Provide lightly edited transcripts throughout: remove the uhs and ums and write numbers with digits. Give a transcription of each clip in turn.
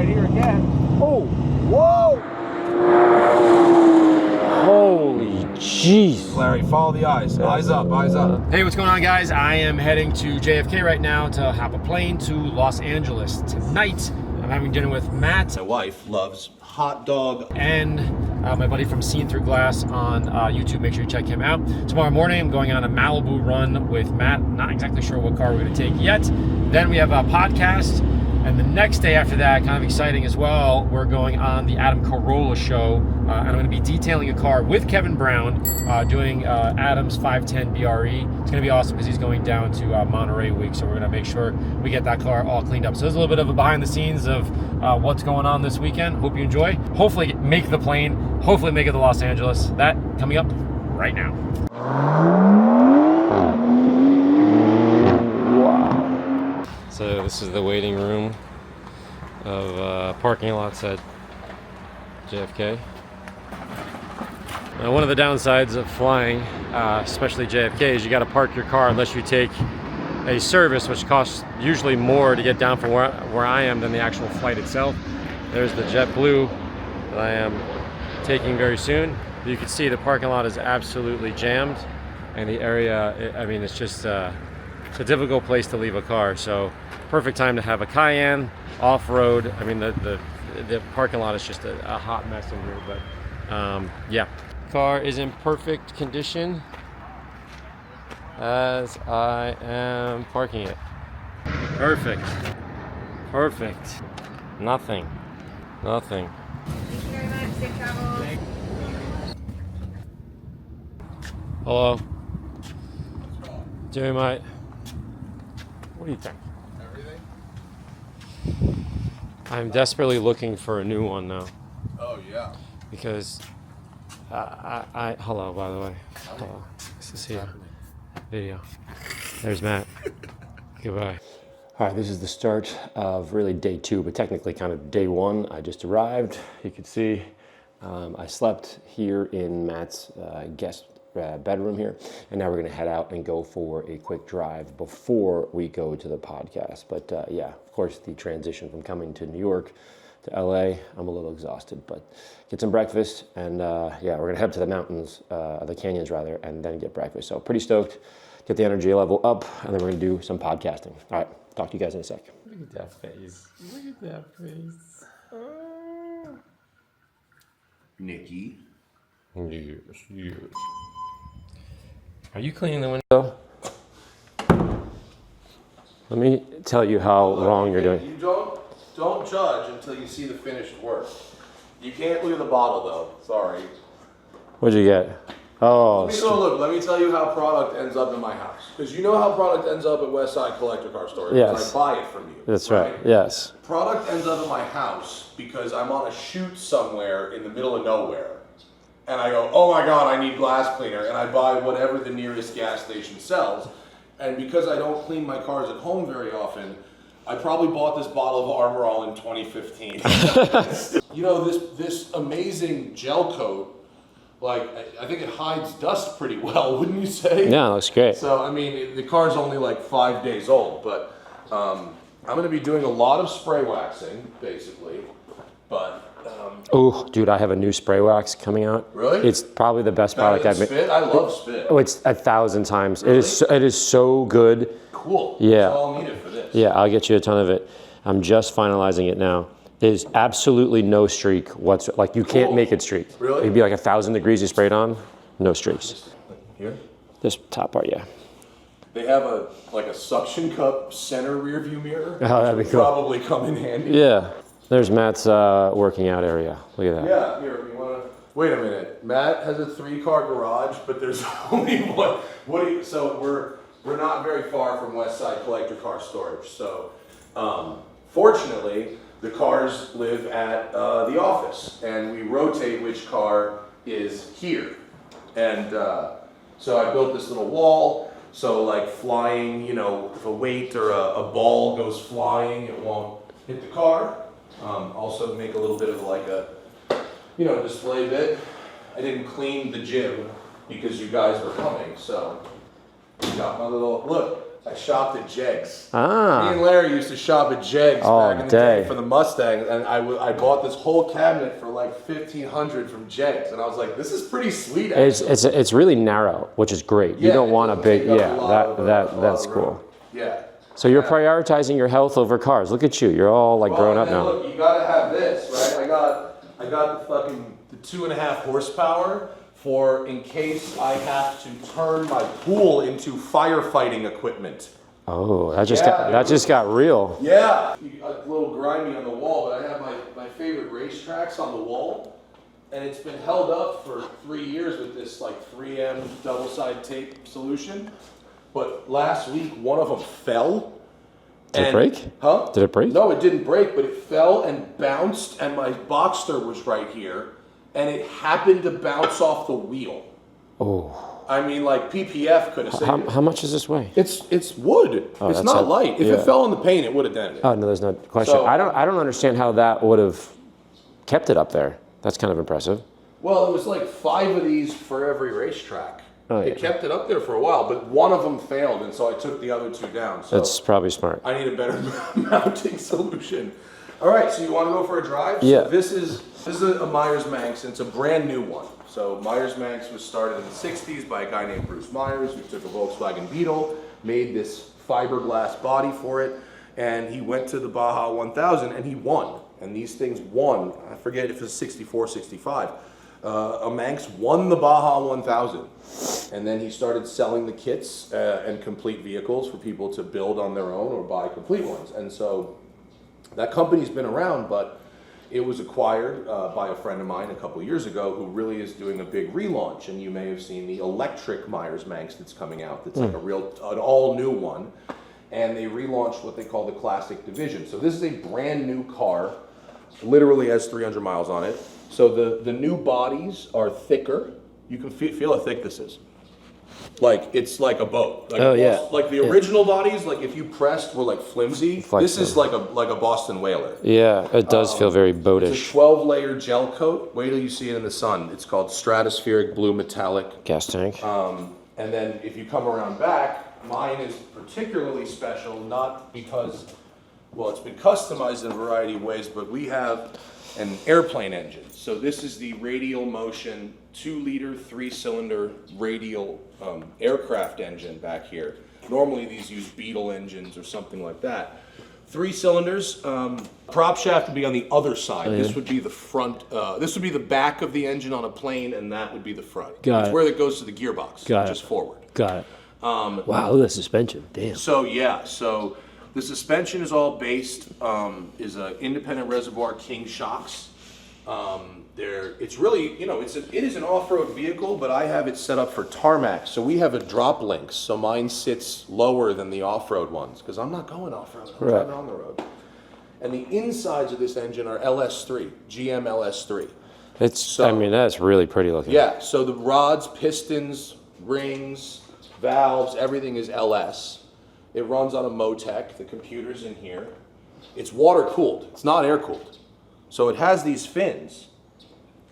right here again. Oh, Whoa! holy jeez. Larry, follow the eyes. Eyes up, eyes up. Hey, what's going on, guys? I am heading to JFK right now to hop a plane to Los Angeles. Tonight, I'm having dinner with Matt. My wife loves hot dog. And my buddy from Seen Through Glass on YouTube. Make sure you check him out. Tomorrow morning, I'm going on a Malibu run with Matt. Not exactly sure what car we're going to take yet. Then we have a podcast. And the next day after that, kind of exciting as well, we're going on the Adam Carolla show. And I'm going to be detailing a car with Kevin Brown, doing Adam's 510 BRE. It's going to be awesome because he's going down to Monterey week. So we're going to make sure we get that car all cleaned up. So there's a little bit of a behind the scenes of what's going on this weekend. Hope you enjoy. Hopefully make the plane. Hopefully make it to Los Angeles. That coming up right now. So this is the waiting room of parking lots at JFK. Now, one of the downsides of flying, especially JFK, is you got to park your car unless you take a service, which costs usually more to get down from where I am than the actual flight itself. There's the JetBlue that I am taking very soon. You can see the parking lot is absolutely jammed, and the area, I mean, it's just it's a difficult place to leave a car. So perfect time to have a Cayenne off-road. I mean, the parking lot is just a hot mess in here, but yeah. Car is in perfect condition as I am parking it. Perfect. Perfect. Nothing. Nothing. Thank you very much. Safe travels. Hello. Jerry, mate. What do you think? Everything? I'm desperately looking for a new one now. Oh, yeah. Because hello, by the way. Hello. Nice to see you. Video. There's Matt. Goodbye. All right, this is the start of really day 2, but technically kind of day 1. I just arrived. You can see I slept here in Matt's guest bedroom here, and now we're gonna head out and go for a quick drive before we go to the podcast. But yeah, of course, the transition from coming to New York to LA, I'm a little exhausted, but get some breakfast, and yeah, we're gonna head to the mountains, the canyons rather, and then get breakfast. So pretty stoked, get the energy level up, and then we're gonna do some podcasting. All right, talk to you guys in a sec. Look at that face. Look at that face. Nikki. Yes, yes. Are you cleaning the window? Let me tell you how wrong you're doing. You don't judge until you see the finished work. You can't look at the bottle though. Sorry. What'd you get? Oh, Look, let me tell you how product ends up in my house. Because you know how product ends up at Westside Collector Car Store. Yes. I buy it from you. that's right. Yes. Product ends up in my house because I'm on a shoot somewhere in the middle of nowhere. And I go, oh my God, I need glass cleaner. And I buy whatever the nearest gas station sells. And because I don't clean my cars at home very often, I probably bought this bottle of Armor All in 2015. You know, this amazing gel coat, like, I think it hides dust pretty well, wouldn't you say? Yeah, it looks great. So, I mean, the car's only like 5 days old, but I'm gonna be doing a lot of spray waxing, basically, but. Oh, dude, I have a new spray wax coming out. Really? It's probably the best product I've made. Spit? I love spit. Oh, it's 1,000 times. Really? It is so good. Cool. Yeah. That's all I'll need it for this. Yeah, I'll get you a ton of it. I'm just finalizing it now. There's absolutely no streak whatsoever. Like, you can't make it streak. Really? It'd be like 1,000 degrees you sprayed on, no streaks. Here? This top part, yeah. They have a suction cup center rear view mirror. Oh, that'd be which cool. would probably come in handy. Yeah. There's Matt's working out area. Look at that. Yeah, here, you wanna, wait a minute. Matt has a 3-car garage, but there's only one. So we're not very far from Westside Collector Car Storage. So, fortunately, the cars live at the office, and we rotate which car is here. And so I built this little wall, so like flying, you know, if a weight or a ball goes flying, it won't hit the car. Also make a little bit of like a, you know, display bit. I didn't clean the gym because you guys were coming, so got my little, look, I shopped at Jegs. Ah. Me and Larry used to shop at Jegs All back in the day day. for the Mustang, and I bought this whole cabinet for like $1,500 from Jegs, and I was like, this is pretty sweet. Actually. It's really narrow, which is great. You Yeah, don't it want a doesn't big, take up yeah, a lot of, that's a lot of cool. room. Yeah. So you're prioritizing your health over cars. Look at you. You're all like grown up and then now. Look, you gotta have this, right? I got the fucking 2.5 horsepower for in case I have to turn my pool into firefighting equipment. Oh, that Yeah, just got real. Yeah, a little grimy on the wall, but I have my favorite racetracks on the wall, and it's been held up for 3 years with this like 3M double-side tape solution. But last week, one of them fell. Did it break? Huh? Did it break? No, it didn't break, but it fell and bounced, and my Boxster was right here, and it happened to bounce off the wheel. Oh. I mean, like PPF could have saved it. How much does this weigh? It's wood. Oh, it's that's not a- light. If yeah. it fell in the paint, it would have done it. Oh no, there's no question. So- I don't understand how that would have kept it up there. That's kind of impressive. Well, it was like 5 of these for every racetrack. Oh, It yeah. kept it up there for a while, but one of them failed, and so I took the other 2 down. So That's probably smart. I need a better mounting solution. All right, so you want to go for a drive? Yeah. So this is a Meyers Manx, and it's a brand new one. So Meyers Manx was started in the 60s by a guy named Bruce Meyers, who took a Volkswagen Beetle, made this fiberglass body for it, and he went to the Baja 1000 and he won. And these things won. I forget if it's 64, 65. A Manx won the Baja 1000, and then he started selling the kits and complete vehicles for people to build on their own or buy complete ones. And so that company's been around, but it was acquired by a friend of mine a couple years ago who really is doing a big relaunch. And you may have seen the electric Meyers Manx that's coming out. That's like an all new one. And they relaunched what they call the Classic Division. So this is a brand new car, literally has 300 miles on it. So the new bodies are thicker. You can feel how thick this is. Like, it's like a boat. Like Oh, yeah. Like the original bodies, like if you pressed, were like flimsy. This is like a Boston Whaler. Yeah, it does feel very It's a boatish. 12-layer gel coat. Wait till you see it in the sun. It's called Stratospheric Blue Metallic. Gas tank. And then if you come around back, mine is particularly special, not because, well, it's been customized in a variety of ways, but we have an airplane engine. So this is the radial motion 2-liter 3-cylinder radial aircraft engine back here. Normally these use Beetle engines or something like that. 3 cylinders. Prop shaft would be on the other side. This would be the front. This would be the back of the engine on a plane, and that would be the front. Got It's it. where it goes to the gearbox, Got which is it. forward. Got it. Wow, look at the suspension. Damn. So yeah, so the suspension is all based is an independent reservoir King shocks. It's really, you know, it is an off-road vehicle, but I have it set up for tarmac. So we have a drop links, so mine sits lower than the off-road ones because I'm not going off-road. I'm driving on the road. And the insides of this engine are LS3, GM LS3. I mean, that's really pretty looking. Yeah, so the rods, pistons, rings, valves, everything is LS. It runs on a Motec. The computer's in here. It's water cooled. It's not air cooled. So it has these fins,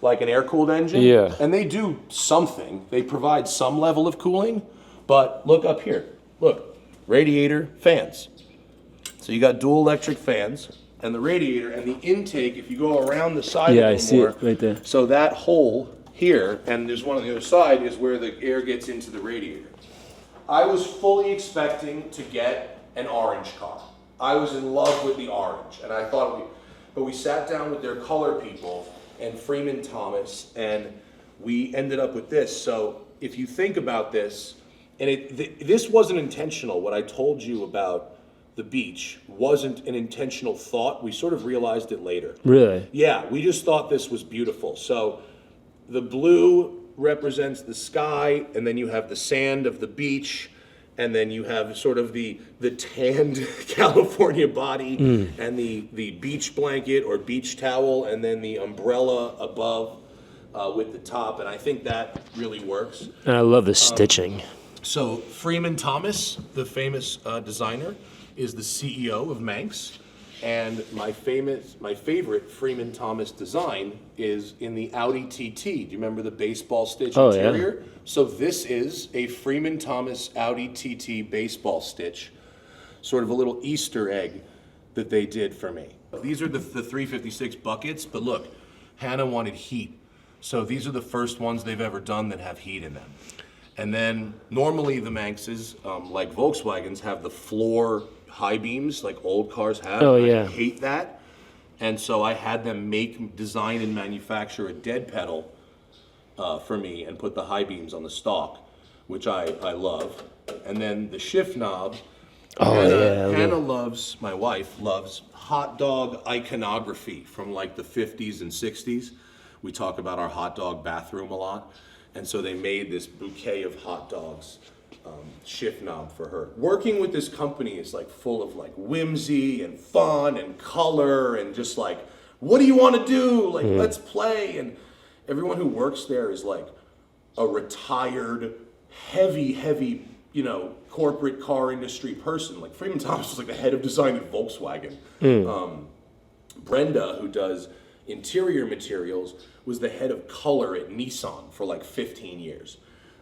like an air cooled engine. Yeah. And they do something. They provide some level of cooling. But look up here. Look, radiator, fans. So you got dual electric fans and the radiator and the intake. If you go around the side, Yeah, a I little see more, it right there. So that hole here, and there's one on the other side, is where the air gets into the radiator. I was fully expecting to get an orange car. I was in love with the orange, and I thought but we sat down with their color people and Freeman Thomas, and we ended up with this. So if you think about this, and this wasn't intentional. What I told you about the beach wasn't an intentional thought. We sort of realized it later. Really? Yeah, we just thought this was beautiful. So the blue represents the sky, and then you have the sand of the beach, and then you have sort of the tanned California body, and the beach blanket or beach towel, and then the umbrella above with the top, and I think that really works. And I love the stitching. So Freeman Thomas, the famous designer, is the CEO of Manx. And my favorite Freeman Thomas design is in the Audi TT. Do you remember the baseball stitch interior? Yeah. So this is a Freeman Thomas Audi TT baseball stitch, sort of a little Easter egg that they did for me. These are the 356 buckets, but look, Hannah wanted heat. So these are the first ones they've ever done that have heat in them. And then normally the Manxes, like Volkswagens, have the floor high beams like old cars have. Oh, yeah. I hate that. And so I had them design and manufacture a dead pedal for me and put the high beams on the stock, which I love. And then the shift knob. Hannah loves, my wife loves hot dog iconography from like the 50s and 60s. We talk about our hot dog bathroom a lot. And so they made this bouquet of hot dogs shift knob for her. Working with this company is like full of like whimsy and fun and color and just like, what do you want to do? Like, let's play. And everyone who works there is like a retired, heavy, you know, corporate car industry person. Like Freeman Thomas was like the head of design at Volkswagen. Brenda, who does interior materials, was the head of color at Nissan for like 15 years.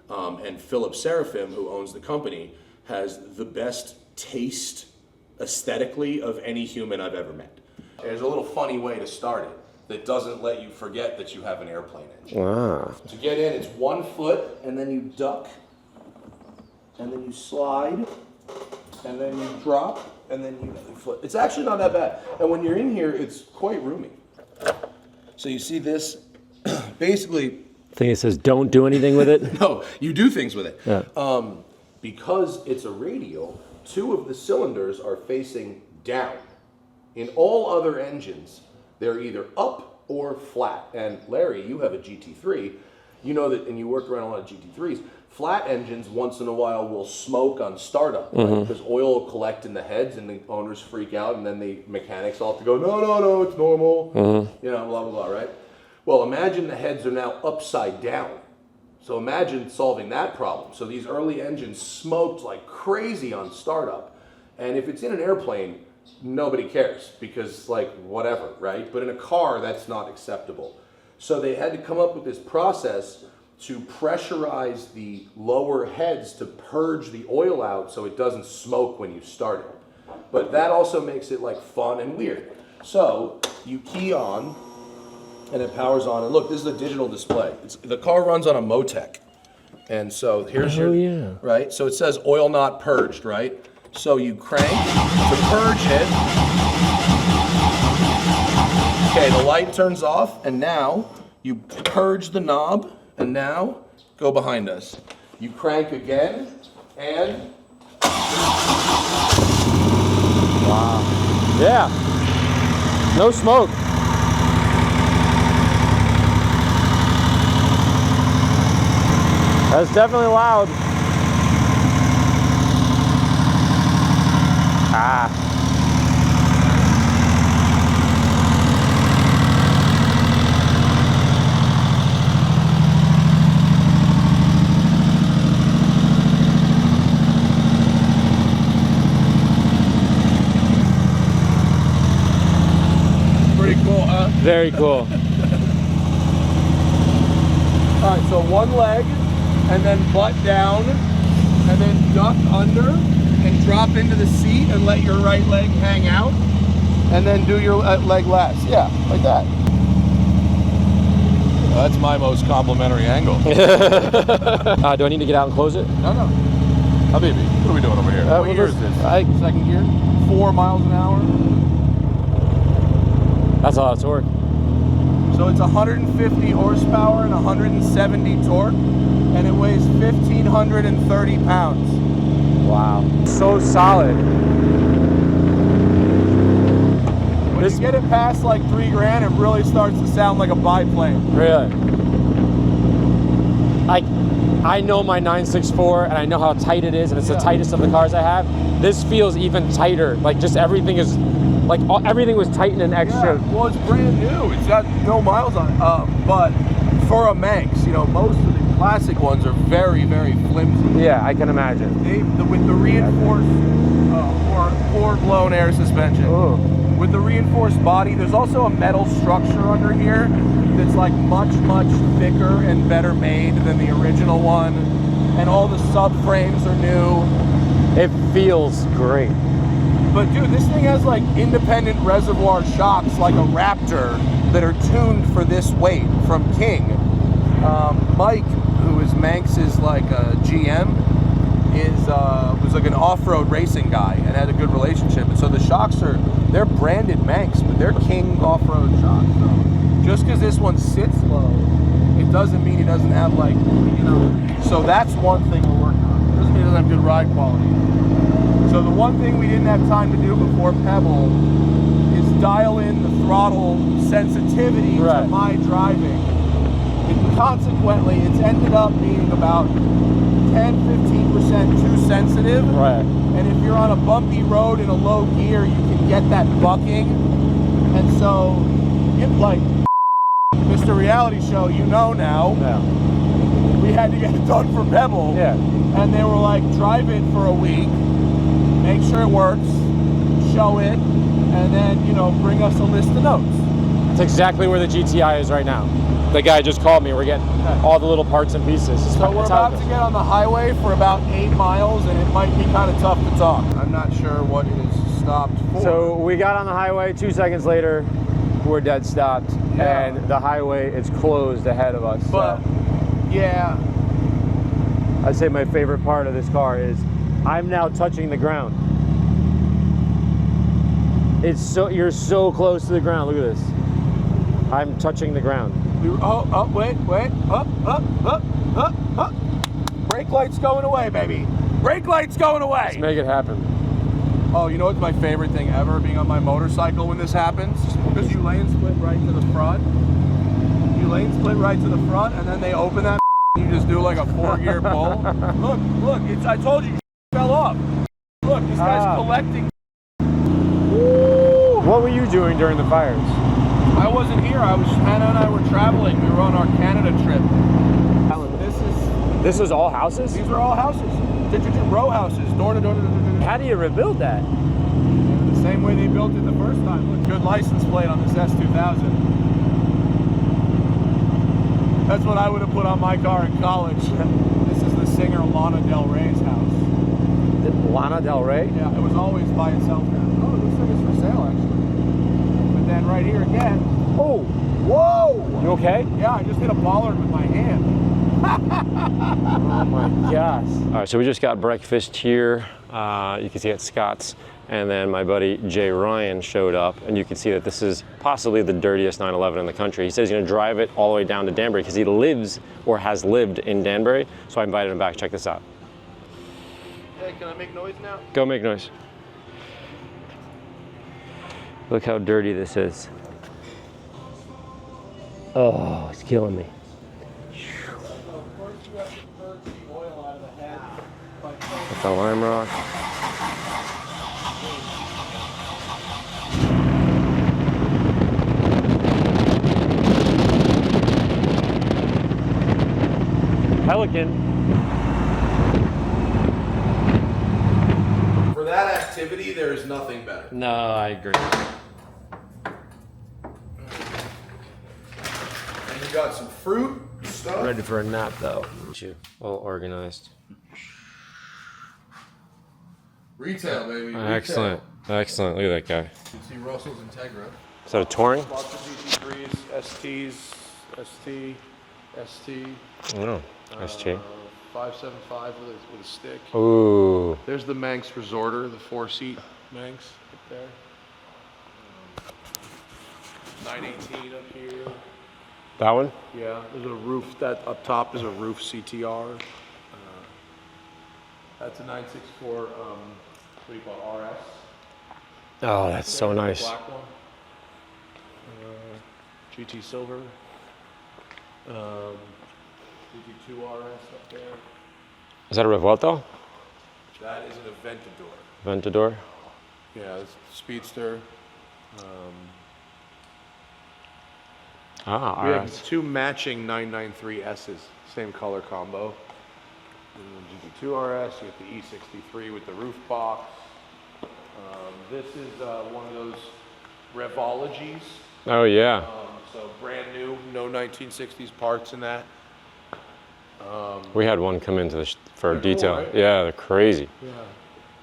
And Philip Seraphim, who owns the company, has the best taste aesthetically of any human I've ever met. There's a little funny way to start it that doesn't let you forget that you have an airplane engine. Wow. To get in, it's 1 foot, and then you duck, and then you slide, and then you drop, and then you foot. It's actually not that bad. And when you're in here, it's quite roomy. So you see this, basically. I think it says don't do anything with it. No, you do things with it. Yeah. Because it's a radial, 2 of the cylinders are facing down. In all other engines, they're either up or flat. And Larry, you have a GT3. You know that, and you work around a lot of GT3s. Flat engines once in a while will smoke on startup, right? Because oil will collect in the heads and the owners freak out, and then the mechanics all have to go, no, it's normal, you know, blah, blah, blah, right? Well, imagine the heads are now upside down. So imagine solving that problem. So these early engines smoked like crazy on startup. And if it's in an airplane, nobody cares because like whatever, right? But in a car, that's not acceptable. So they had to come up with this process to pressurize the lower heads to purge the oil out so it doesn't smoke when you start it. But that also makes it like fun and weird. So you key on and it powers on. And look, this is a digital display. The car runs on a Motec. And so here's right? So it says oil not purged, right? So you crank to purge it. Okay, the light turns off, and now you purge the knob, and now go behind us. You crank again, and Wow. Yeah. No smoke. That's definitely loud. Ah. pretty cool, huh? Very cool. All right, so one leg, and then butt down, and then duck under, and drop into the seat, and let your right leg hang out, and then do your leg last. Yeah, like that. Well, that's my most complimentary angle. Do I need to get out and close it? No. Habibi, what are we doing over here? What gear is this? Second gear? 4 miles an hour? That's a lot of torque. So it's 150 horsepower and 170 torque, and it weighs 1,530 pounds. Wow. So solid. When you get it past like $3 grand, it really starts to sound like a biplane. Really? I know my 964 and I know how tight it is, and it's the tightest of the cars I have. This feels even tighter. Like just everything is, like everything was tightened and extra. Yeah, well, it's brand new. It's got no miles on it. But for a Manx, you know, most of the classic ones are very, very flimsy. Yeah, I can imagine. With the reinforced or blown air suspension. Oh. with the reinforced body. There's also a metal structure under here that's like much thicker and better made than the original one, and all the subframes are new. It feels great. But dude, this thing has like independent reservoir shocks like a Raptor that are tuned for this weight from King. Mike, who is Manx's like GM, was like an off-road racing guy and had a good relationship. And so the shocks they're branded Manx, but they're King off-road shocks. So just because this one sits low, it doesn't mean he doesn't have like, you know. So that's one thing we're working on. It doesn't mean he doesn't have good ride quality. So the one thing we didn't have time to do before Pebble is dial in the throttle sensitivity to my driving. And consequently, it's ended up being about 10-15% too sensitive. Right. And if you're on a bumpy road in a low gear, you can get that bucking. And so, like Mr. Reality Show, you know now, we had to get it done for Pebble. Yeah. And they were like, drive it for a week, make sure it works, show it, and then, you know, bring us a list of notes. It's exactly where the GTI is right now. The guy just called me. We're getting all the little parts and pieces. So we're about to get on the highway for about 8 miles, and it might be kind of tough to talk. I'm not sure what it is stopped for. So we got on the highway. 2 seconds later, we're dead stopped, and the highway is closed ahead of us. But yeah, I'd say my favorite part of this car is I'm now touching the ground. You're so close to the ground. Look at this. I'm touching the ground. Wait, up. Brake light's going away, baby. Brake light's going away. Let's make it happen. Oh, you know what's my favorite thing ever, being on my motorcycle when this happens? Because you lane split right to the front. You lane split right to the front, and then they open that and you just do like a 4-gear pull. Look, I told you, fell off. Look, this guy's collecting. What were you doing during the fires? I wasn't here. Hannah and I were traveling. We were on our Canada trip. This was all houses? These are all houses. Row houses, door to door. How do you rebuild that? The same way they built it the first time. Look, good license plate on this S2000. That's what I would have put on my car in college. This is the singer Lana Del Rey's house. Lana Del Rey? Yeah, it was always by itself. Oh, it looks like it's for sale actually. But then right here again. Oh! Whoa! You okay? Yeah, I just hit a bollard with my hand. Oh my gosh. All right, so we just got breakfast here. You can see at Scott's. And then my buddy Jay Ryan showed up, and you can see that this is possibly the dirtiest 911 in the country. He says he's gonna drive it all the way down to Danbury because he lives or has lived in Danbury. So I invited him back. Check this out. Hey, can I make noise now? Go make noise. Look how dirty this is. Oh, it's killing me. That's a lime rock. Pelican. For that activity, there is nothing better. No, I agree. And you got some fruit stuff. Ready for a nap though. All organized. Retail, baby. Excellent. Excellent. Look at that guy. You see Russell's Integra. Is that a Touring? Lots of GT3s, STs, ST, ST. Oh, ST. 575 with a stick. Ooh. There's the Manx Resorter, the 4-seat Manx up there. 918 up here. That one? Yeah, there's a roof, that up top is a roof CTR. That's a 964, what do you call it, RS? Oh, that's so nice. Black one. GT Silver. GT2 RS up there. Is that a Revuelto? That is an Aventador. Aventador? Yeah, it's Speedster. We have RS. 2 matching 993 S's, same color combo. GT2 RS, you have the E63 with the roof box. This is one of those Revologies. Oh yeah. So brand new, no 1960s parts in that. We had one come into for They're cool, detail. right? Yeah, they're crazy. Yeah.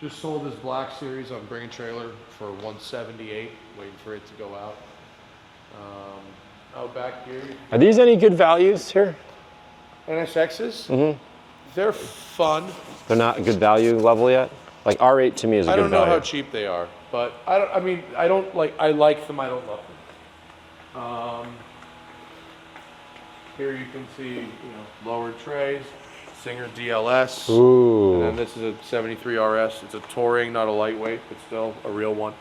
Just sold this black series on Bring a Trailer for 178, waiting for it to go out. Out back here. Are these any good values here? NSXs? Mm-hmm. They're fun. They're not a good value level yet? Like R8 to me is a I good don't know value. how cheap they are, but I like them, I don't love them. Here you can see, lowered trays, Singer DLS. Ooh. And then this is a 73 RS. It's a touring, not a lightweight, but still a real one.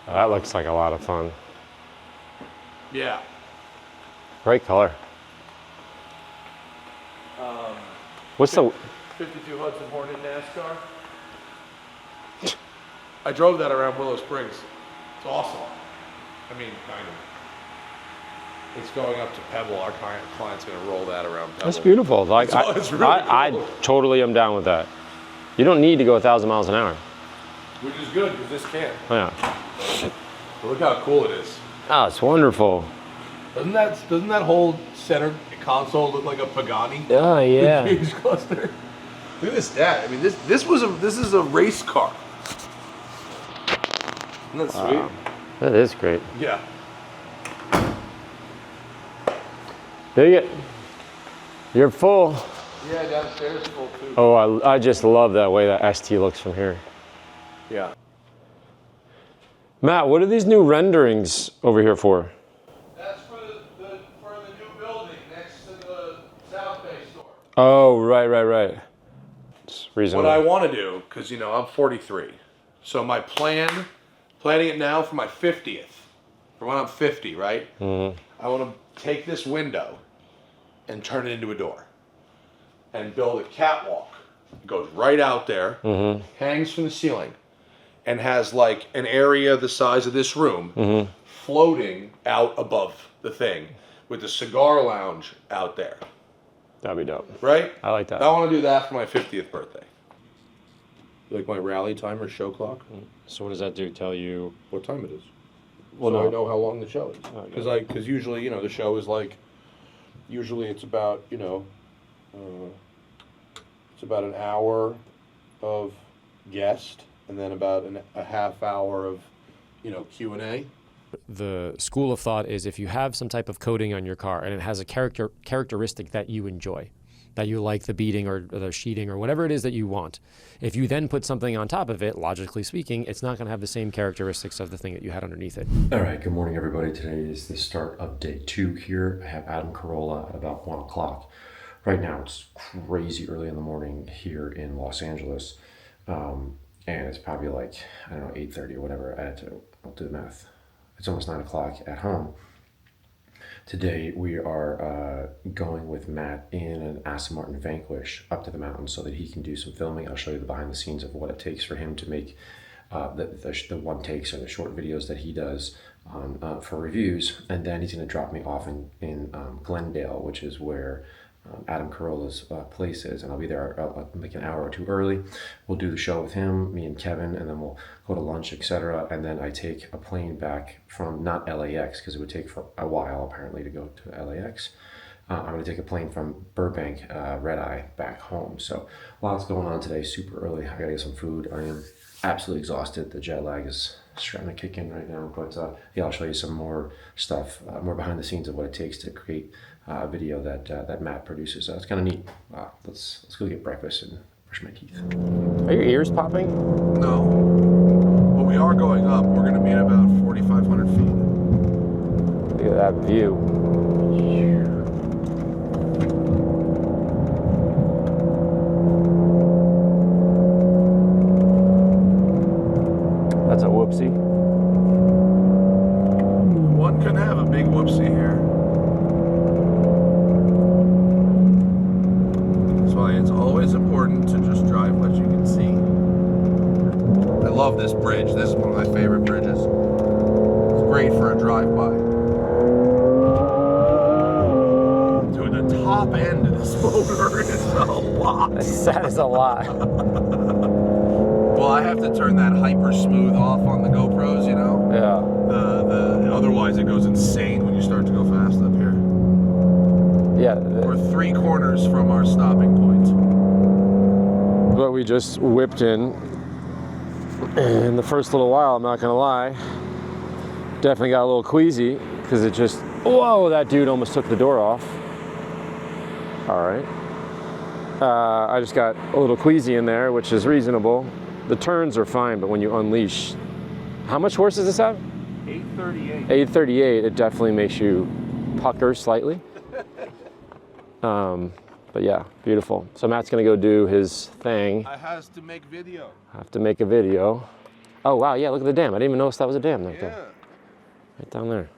That looks like a lot of fun. Yeah. Great color. What's the 52 Hudson Hornet NASCAR. I drove that around Willow Springs. It's awesome. I mean, kind of. It's going up to Pebble. Our client's going to roll that around Pebble. That's beautiful. Like It's really I cool. totally am down with that. You don't need to go 1,000 miles an hour. Which is good because this can't. Yeah. But look how cool it is. Oh, it's wonderful. Doesn't that whole center console look like a Pagani? Oh yeah. Gauge cluster. Look at this stat. I mean, this is a race car. Isn't that sweet? That is great. Yeah. Dig it. You're full. Yeah, downstairs full too. Oh, I just love that way that ST looks from here. Yeah. Matt, what are these new renderings over here for? That's for the new building next to the South Bay store. Oh, right. It's reasonable. What I want to do, because I'm 43, so my planning it now for my 50th, for when I'm 50, right? Mm-hmm. I want to take this window and turn it into a door, and build a catwalk. It goes right out there, hangs from the ceiling, and has like an area the size of this room floating out above the thing with a cigar lounge out there. That'd be dope. Right? I like that. I want to do that for my 50th birthday. Like my rally timer show clock. So what does that do? Tell you What time it is. Well, So no. I know how long the show is. Oh, Because usually, the show is like, usually it's about, it's about an hour of guest and then about a half hour of, Q&A. The school of thought is if you have some type of coating on your car and it has a characteristic that you enjoy, that you like the beading or the sheeting or whatever it is that you want, if you then put something on top of it, logically speaking, it's not going to have the same characteristics of the thing that you had underneath it. All right, good morning, everybody. Today is the start of day 2 here. I have Adam Carolla at about 1 o'clock. Right now, it's crazy early in the morning here in Los Angeles. And it's probably like, 8:30 or whatever. I'll do the math. It's almost 9 o'clock at home. Today, we are going with Matt in an Aston Martin Vanquish up to the mountains so that he can do some filming. I'll show you the behind the scenes of what it takes for him to make the one takes or the short videos that he does for reviews. And then he's going to drop me off in Glendale, which is where Adam Carolla's place is, and I'll be there like an hour or two early. We'll do the show with him, me and Kevin, and then we'll go to lunch, etc. And then I take a plane back from not LAX, because it would take for a while apparently to go to LAX. I'm going to take a plane from Burbank, Red Eye, back home. So lots going on today, super early. I got to get some food. I am absolutely exhausted. The jet lag is starting to kick in right now, but yeah, I'll show you some more stuff, more behind the scenes of what it takes to create a video that Matt produces. So it's kind of neat. Let's go get breakfast and brush my teeth. Are your ears popping? No. But we are going up. We're going to be at about 4,500 feet. Look at that view. That's a whoopsie. One can have a big whoopsie here. That's why it's always important to just drive what you can see. I love this bridge. This is one of my favorite bridges. It's great for a drive-by. Dude, the top end of this motor is a lot. That is a lot. Well, I have to turn that hyper smooth off on the GoPros, you know? Yeah. Otherwise it goes insane when you start to go fast up here. Yeah. We're 3 corners from our stopping point. But we just whipped in the first little while, I'm not gonna lie. Definitely got a little queasy because it just, whoa, that dude almost took the door off. All right. I just got a little queasy in there, which is reasonable. The turns are fine, but when you unleash, how much horse does this have? 838. 838, it definitely makes you pucker slightly. But yeah, beautiful. So Matt's gonna go do his thing. I has to make video. I have to make a video. Oh wow, yeah, look at the dam. I didn't even notice that was a dam right there. Right down there.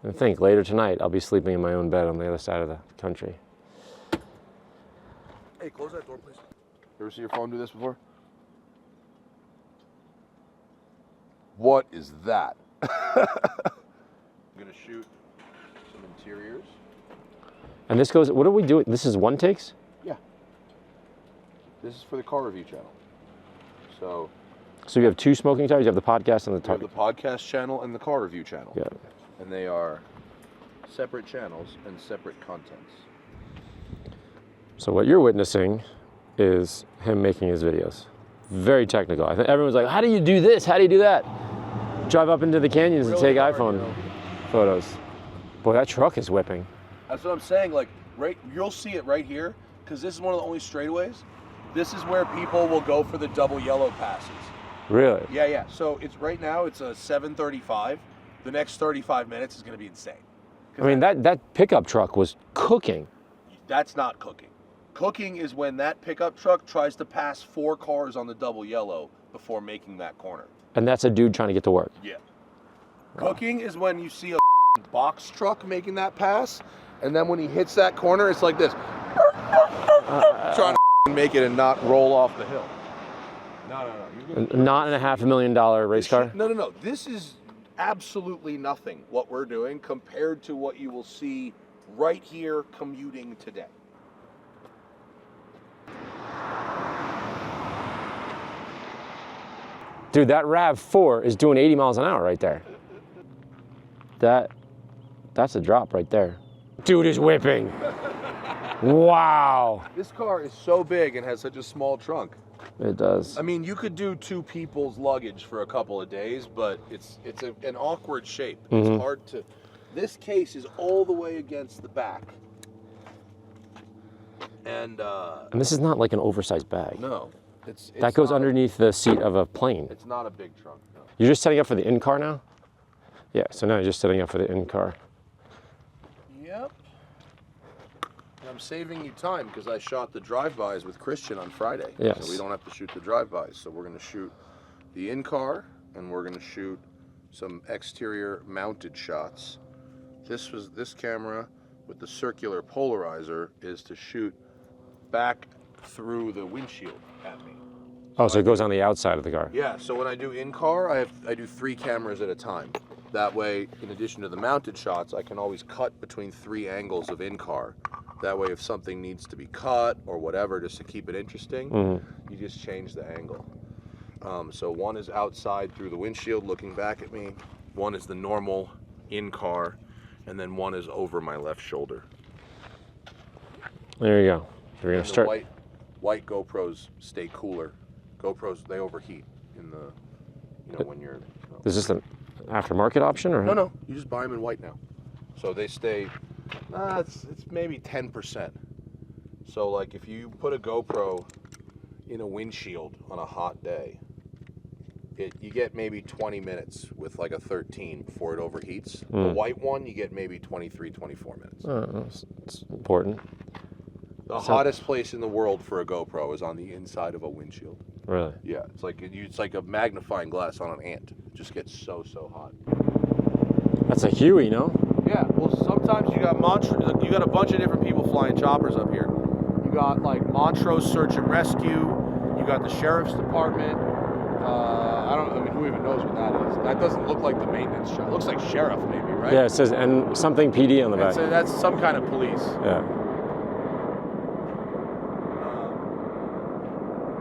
And think, later tonight, I'll be sleeping in my own bed on the other side of the country. Hey, close that door, please. You ever see your phone do this before? What is that? I'm gonna shoot some interiors. And this goes, what are we doing? This is one takes? Yeah. This is for the car review channel. So you have 2 smoking tires, you have the podcast and the we have target. the podcast channel and the car review channel. Yeah. And they are separate channels and separate contents. So what you're witnessing is him making his videos. Very technical. I think everyone's like, how do you do this? How do you do that? Drive up into the canyons and take iPhone photos. Boy, that truck is whipping. That's what I'm saying. Like, right, you'll see it right here, because this is one of the only straightaways. This is where people will go for the double yellow passes. Really? Yeah, yeah. So it's right now, it's a 7:35. The next 35 minutes is going to be insane. I mean, that pickup truck was cooking. That's not cooking. Cooking is when that pickup truck tries to pass 4 cars on the double yellow before making that corner. And that's a dude trying to get to work. Yeah. Cooking is when you see a box truck making that pass, and then when he hits that corner, it's like this. Trying to make it and not roll off the hill. No. Not in a $500,000 race car? No. This is absolutely nothing, what we're doing, compared to what you will see right here commuting today. Dude, that RAV4 is doing 80 miles an hour right there. That's a drop right there. Dude is whipping. Wow. This car is so big and has such a small trunk. It does. I mean, you could do 2 people's luggage for a couple of days, but it's an awkward shape. It's hard to. This case is all the way against the back, and this is not like an oversized bag. no, That goes underneath the seat of a plane. It's not a big trunk. No. You're just setting up for the in-car now? Yeah, so now you're just setting up for the in-car. Yep. And I'm saving you time because I shot the drive-bys with Christian on Friday. Yes. So we don't have to shoot the drive-bys. So we're going to shoot the in-car and we're going to shoot some exterior mounted shots. This camera with the circular polarizer is to shoot back through the windshield at me. Oh, so it goes on the outside of the car. Yeah, so when I do in-car, I do 3 cameras at a time. That way, in addition to the mounted shots, I can always cut between 3 angles of in-car. That way, if something needs to be cut or whatever, just to keep it interesting, you just change the angle. So one is outside through the windshield looking back at me, one is the normal in-car, and then one is over my left shoulder. There you go. We're gonna And start. the white GoPros stay cooler. GoPros, they overheat in the, when you're... Is this an aftermarket option or? No, you just buy them in white now. So they stay, it's maybe 10%. So like if you put a GoPro in a windshield on a hot day, you get maybe 20 minutes with like a 13 before it overheats. The white one, you get maybe 23, 24 minutes. It's important. The hottest place in the world for a GoPro is on the inside of a windshield. Really? Yeah, it's like a magnifying glass on an ant. It just gets so hot. That's a Huey, no? Yeah, well, sometimes you got a bunch of different people flying choppers up here. You got like Montrose Search and Rescue. You got the Sheriff's Department. Who even knows what that is? That doesn't look like the maintenance shop. It looks like Sheriff maybe, right? Yeah, it says and something PD on the back. So that's some kind of police. Yeah.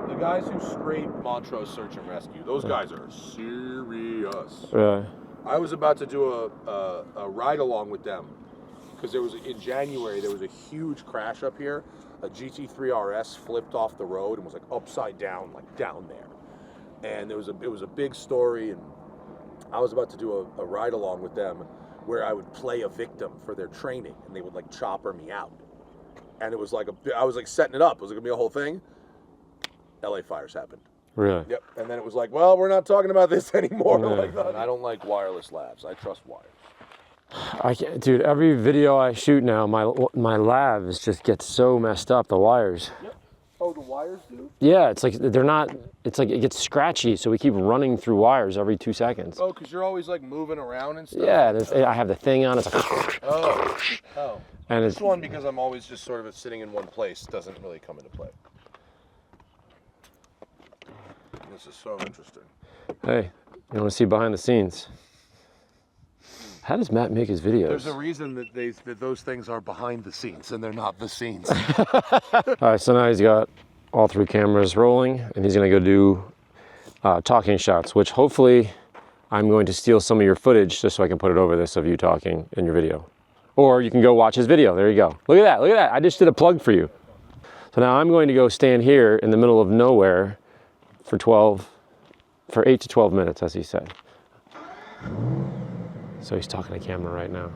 The guys who scrape Montrose Search and Rescue, those guys are serious. Really? I was about to do a ride along with them because there was in January there was a huge crash up here. A GT3 RS flipped off the road and was like upside down, like down there. And it was a big story, and I was about to do a ride along with them where I would play a victim for their training, and they would like chopper me out. And it was like I was like setting it up. It was gonna be a whole thing. LA fires happened. Really? Yep. And then it was like, well, we're not talking about this anymore. Yeah. Like, I don't like wireless labs. I trust wires. I can't, dude. Every video I shoot now, my lavs just get so messed up. The wires. Yep. Oh, the wires do? Yeah, it's like they're not. It's like it gets scratchy, so we keep running through wires every 2 seconds. Oh, because you're always like moving around and stuff. Yeah, I have the thing on. It's like. Oh. And This it's one, because I'm always just sort of sitting in one place, doesn't really come into play. This is so interesting. Hey, you want to see behind the scenes? How does Matt make his videos? There's a reason that those things are behind the scenes and they're not the scenes. All right, so now he's got all 3 cameras rolling, and he's gonna go do talking shots, which hopefully I'm going to steal some of your footage just so I can put it over this of you talking in your video. Or you can go watch his video. There you go. Look at that, look at that. I just did a plug for you. So now I'm going to go stand here in the middle of nowhere for 8 to 12 minutes, as he said. So he's talking to camera right now.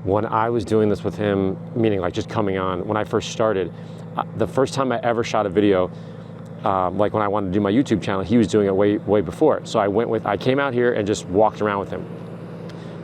When I was doing this with him, meaning like just coming on, when I first started, the first time I ever shot a video, like when I wanted to do my YouTube channel, he was doing it way before. So I came out here and just walked around with him.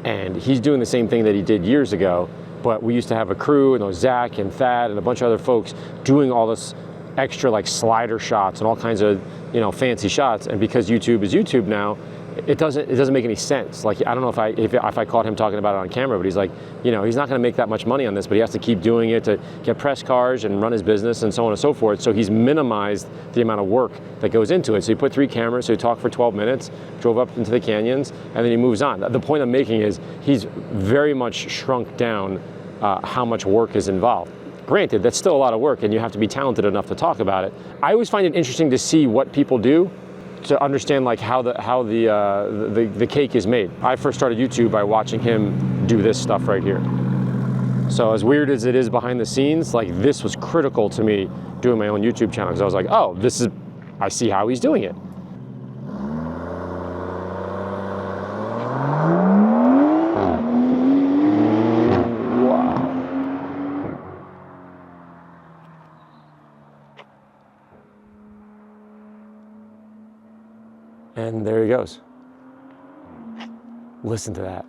And he's doing the same thing that he did years ago, but we used to have a crew, and there was Zach and Thad and a bunch of other folks doing all this extra like slider shots and all kinds of, you know, fancy shots. And because YouTube is YouTube now, it doesn't make any sense. Like, I don't know if I caught him talking about it on camera, but he's like, you know, he's not gonna make that much money on this, but he has to keep doing it to get press cars and run his business and so on and so forth. So he's minimized the amount of work that goes into it. So he put 3 cameras, so he talked for 12 minutes, drove up into the canyons, and then he moves on. The point I'm making is he's very much shrunk down how much work is involved. Granted, that's still a lot of work, and you have to be talented enough to talk about it. I always find it interesting to see what people do to understand like how the cake is made. I first started YouTube by watching him do this stuff right here. So as weird as it is behind the scenes, like this was critical to me doing my own YouTube channel, because I was like, oh, I see how he's doing it. And there he goes. Listen to that.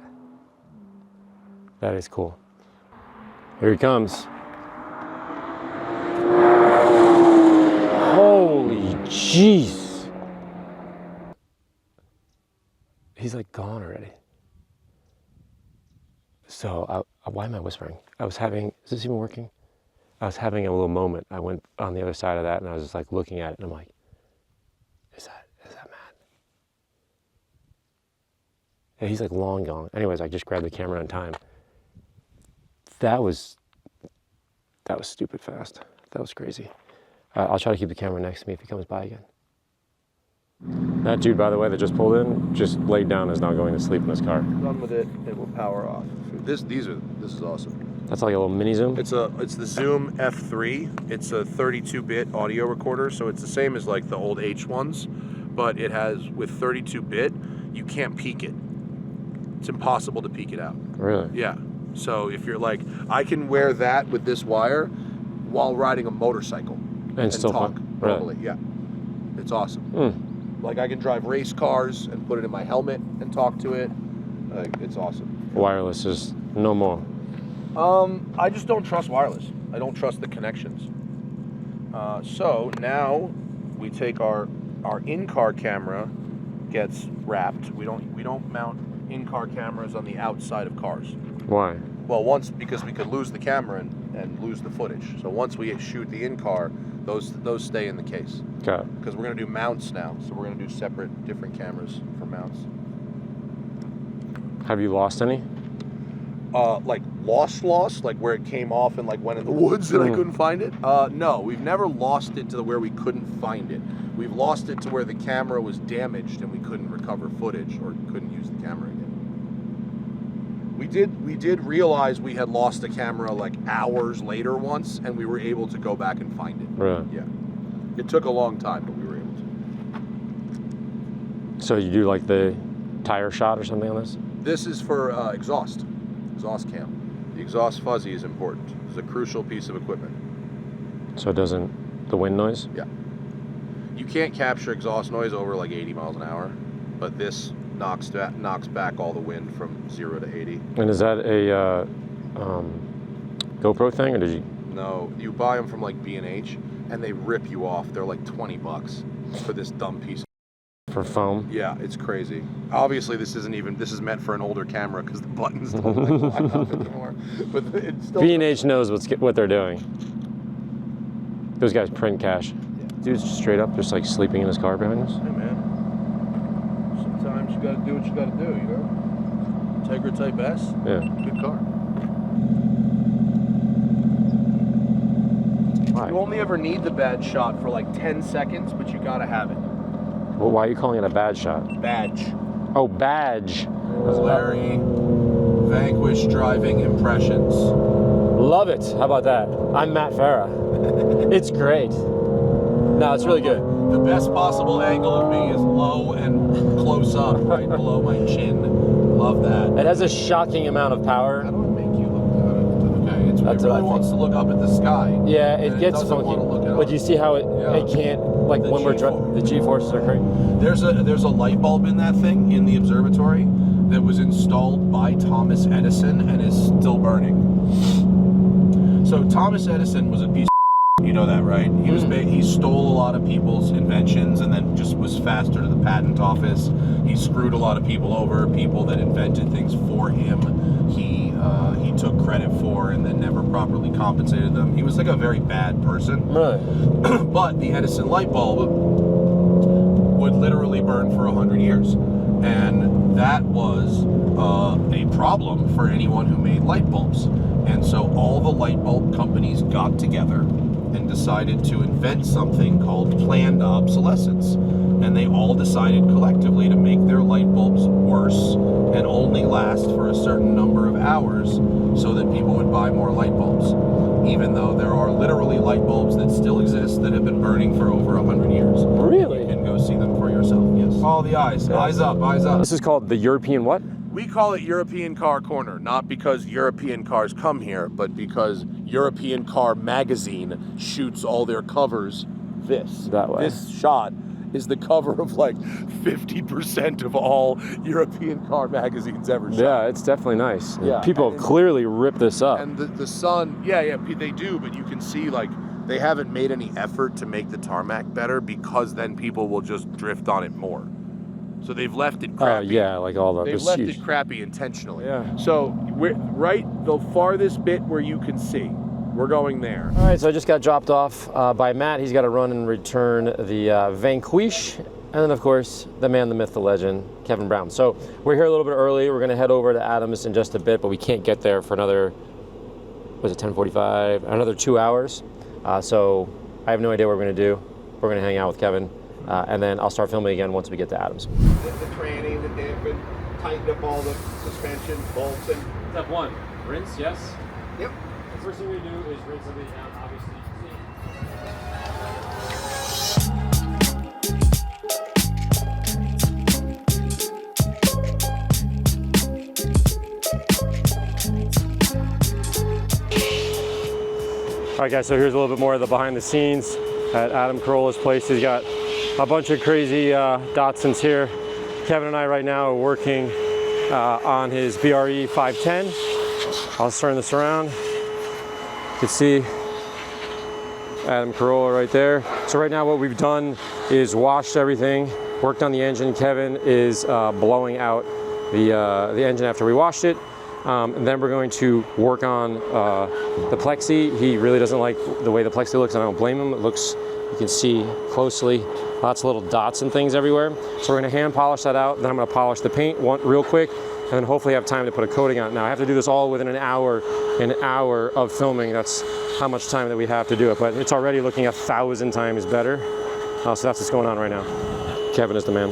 That is cool. Here he comes. Holy jeez. He's like gone already. So why am I whispering? Is this even working? I was having a little moment. I went on the other side of that and I was just like looking at it and I'm like, is that Matt? Yeah, he's like long gone. Anyways, I just grabbed the camera in time. That was stupid fast. That was crazy. I'll try to keep the camera next to me if he comes by again. That dude, by the way, that just pulled in, just laid down, is now going to sleep in his car. Done with it. It will power off. This is awesome. That's like a little mini zoom. It's the Zoom F3. It's a 32-bit audio recorder, so it's the same as like the old H ones, but it has, with 32-bit, you can't peak it. It's impossible to peak it out. Really? Yeah. So if you're like, I can wear that with this wire while riding a motorcycle and still talk really? normally. Yeah. It's awesome. Like I can drive race cars and put it in my helmet and talk to it. Like, it's awesome. Wireless is no more. I just don't trust wireless. I don't trust the connections. So now we take our in-car camera gets wrapped. We don't mount in-car cameras on the outside of cars. Why? Well, because we could lose the camera and lose the footage. So once we shoot the in-car, those stay in the case. Got it. Because we're going to do mounts now. So we're going to do different cameras for mounts. Have you lost any? Like lost, like where it came off and like went in the woods and I couldn't find it? No, we've never lost it to where we couldn't find it. We've lost it to where the camera was damaged and we couldn't recover footage or couldn't use the camera again. We did realize we had lost the camera like hours later once, and we were able to go back and find it. Right. Yeah. It took a long time, but we were able to. So you do like the tire shot or something on this? This is for exhaust cam. The exhaust fuzzy is important. It's a crucial piece of equipment. So it doesn't, the wind noise? Yeah. You can't capture exhaust noise over like 80 miles an hour, but this knocks back all the wind from 0 to 80. And is that a GoPro thing, or did you? No, you buy them from like B&H, and they rip you off. They're like $20 for this dumb piece. For foam? Yeah, it's crazy. Obviously, this is meant for an older camera because the buttons don't like line up anymore. But it's still. B&H knows what they're doing. Those guys print cash. Yeah. Dude's just straight up, just like sleeping in his car behind us. Hey man, sometimes you gotta do what you gotta do, you know? Tegra Type S, Yeah. good car. Why? You only ever need the bad shot for like 10 seconds, but you gotta have it. Well, why are you calling it a bad shot? Badge. Oh, badge. Larry Vanquish driving impressions. Love it. How about that? I'm Matt Farah. It's great. No, it's really good. The best possible angle of me is low and close up, right below my chin. Love that. It has a shocking amount of power. How do I make you look at it? Okay, it That's what I really wants think. to look up at the sky. Yeah, it and gets doesn't funky. want to look at But us. you see how it Yeah. can't, like The when we're G-force. the G-forces are crazy. There's a light bulb in that thing in the observatory that was installed by Thomas Edison and is still burning. So Thomas Edison was a piece of you know that, right? He stole a lot of people's inventions and then just was faster to the patent office. He screwed a lot of people over, people that invented things for him. He took credit for and then never properly compensated them. He was like a very bad person. Right. But the Edison light bulb would literally burn for 100 years. And that was a problem for anyone who made light bulbs. And so all the light bulb companies got together and decided to invent something called planned obsolescence. And they all decided collectively to make their light bulbs worse and only last for a certain number of hours so that people would buy more light bulbs. Even though there are literally light bulbs that still exist that have been burning for over 100 years. Really? You can go see them for yourself, yes. Follow the eyes. Eyes up, eyes up. This is called the European what? We call it European Car Corner, not because European cars come here, but because European Car Magazine shoots all their covers That way. This shot is the cover of like 50% of all European car magazines ever shot. Yeah, it's definitely nice. Yeah, People and- have clearly ripped this up. And the sun, yeah, they do, but you can see like they haven't made any effort to make the tarmac better because then people will just drift on it more. So they've left it Oh, crappy. yeah, like all the They've this left huge. it crappy intentionally. Yeah. So we're right the farthest bit where you can see. We're going there. All right, so I just got dropped off by Matt. He's got to run and return the Vanquish. And then, of course, the man, the myth, the legend, Kevin Brown. So we're here a little bit early. We're going to head over to Adams in just a bit, but we can't get there for another, was it 10:45? Another 2 hours. So I have no idea what we're going to do. We're going to hang out with Kevin, and then I'll start filming again once we get to Adams. The tranny, the dampen, tightened up all the suspension, bolts, and Step one, rinse, yes. yep. The first thing we do is rinse everything down, obviously. All right, guys, so here's a little bit more of the behind the scenes at Adam Carolla's place. He's got a bunch of crazy Datsuns here. Kevin and I right now are working on his BRE 510. I'll turn this around. You can see Adam Carolla right there. So right now what we've done is washed everything, worked on the engine. Kevin is blowing out the engine after we washed it. And then we're going to work on the plexi. He really doesn't like the way the plexi looks, and I don't blame him. It looks, you can see closely, lots of little dots and things everywhere. So we're gonna hand polish that out, then I'm gonna polish the paint real quick, and then hopefully have time to put a coating on it. Now I have to do this all within an hour of filming. That's how much time that we have to do it, but it's already looking 1,000 times better. So that's what's going on right now. Kevin is the man.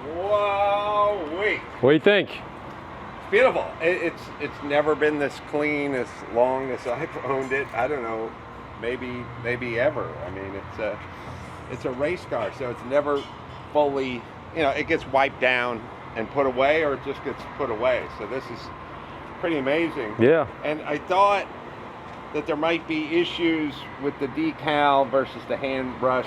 Whoa-wee. What do you think? It's beautiful. It's never been this clean as long as I've owned it. I don't know, maybe ever. I mean, it's a race car, so it's never fully, you know, it gets wiped down and put away, or it just gets put away. So this is pretty amazing. Yeah. And I thought that there might be issues with the decal versus the hand brush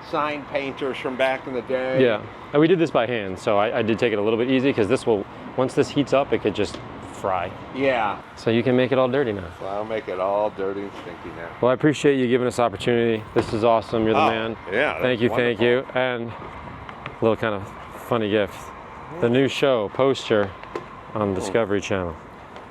sign painters from back in the day. Yeah, and we did this by hand, so I did take it a little bit easy, because this will, once this heats up, it could just fry. Yeah. So you can make it all dirty now. Well, I'll make it all dirty and stinky now. Well, I appreciate you giving us the opportunity. This is awesome. You're the man. Yeah. Thank you. And a little kind of funny gift. The new show poster on Discovery Channel.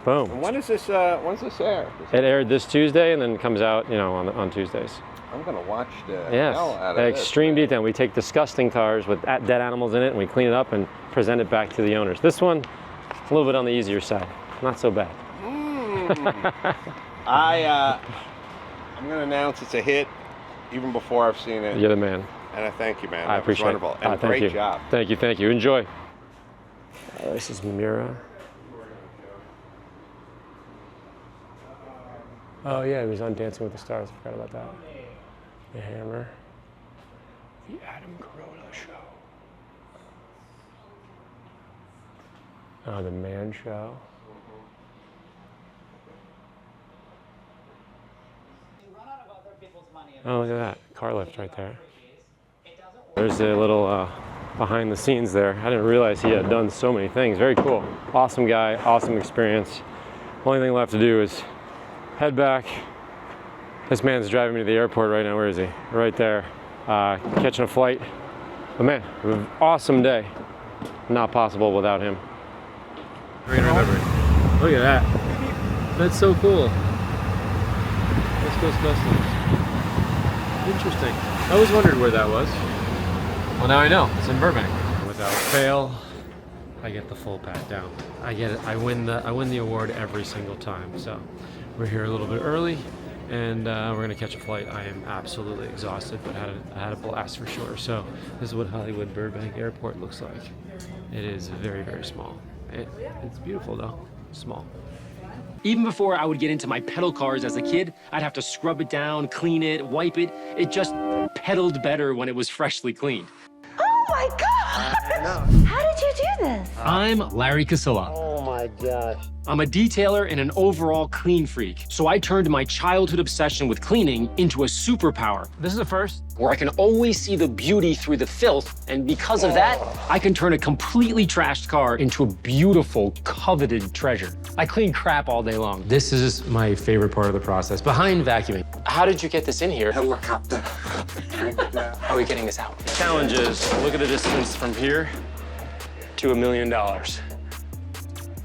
Boom. And when's this air? It aired this Tuesday and then comes out, you know, on Tuesdays. I'm gonna watch the Yes, hell out of extreme this, detail. We take disgusting cars with dead animals in it and we clean it up and present it back to the owners. This one, a little bit on the easier side. Not so bad. I'm gonna announce it's a hit even before I've seen it. You're the man. And I thank you, man. I appreciate it. Wonderful. And thank great you. job. Thank you. Enjoy. This is Mira. Oh yeah, he was on Dancing with the Stars. I forgot about that. The Hammer. The Adam Carolla Show. Oh, the Man Show. Oh, look at that. Car lift right there. There's a little behind the scenes there. I didn't realize he had done so many things. Very cool. Awesome guy, awesome experience. Only thing left to do is head back. This man's driving me to the airport right now. Where is he? Right there. Catching a flight. But man, awesome day. Not possible without him. Look at that. That's so cool. West Coast Customs. Interesting. I always wondered where that was. Well, now I know. It's in Burbank. Without fail, I get the full pat down. I get it. I win the award every single time. So we're here a little bit early, and we're gonna catch a flight. I am absolutely exhausted, but I had a blast for sure. So this is what Hollywood Burbank Airport looks like. It is very, very small. It's beautiful though. Small. Even before I would get into my pedal cars as a kid, I'd have to scrub it down, clean it, wipe it. It just pedaled better when it was freshly cleaned. Oh my God! How did you do this? I'm Larry Casilla. Oh my gosh. I'm a detailer and an overall clean freak. So I turned my childhood obsession with cleaning into a superpower. This is a first. Where I can always see the beauty through the filth, and because of that, I can turn a completely trashed car into a beautiful, coveted treasure. I clean crap all day long. This is my favorite part of the process, behind vacuuming. How did you get this in here? Helicopter. How are we getting this out? Challenge is, look at the distance from here to $1 million.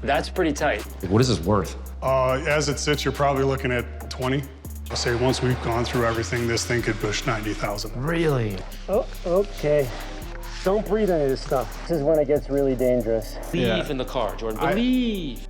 That's pretty tight. What is this worth? As it sits, you're probably looking at 20. I'll say once we've gone through everything, this thing could push 90,000. Really? Oh, okay. Don't breathe any of this stuff. This is when it gets really dangerous. Believe in the car, Jordan. Believe.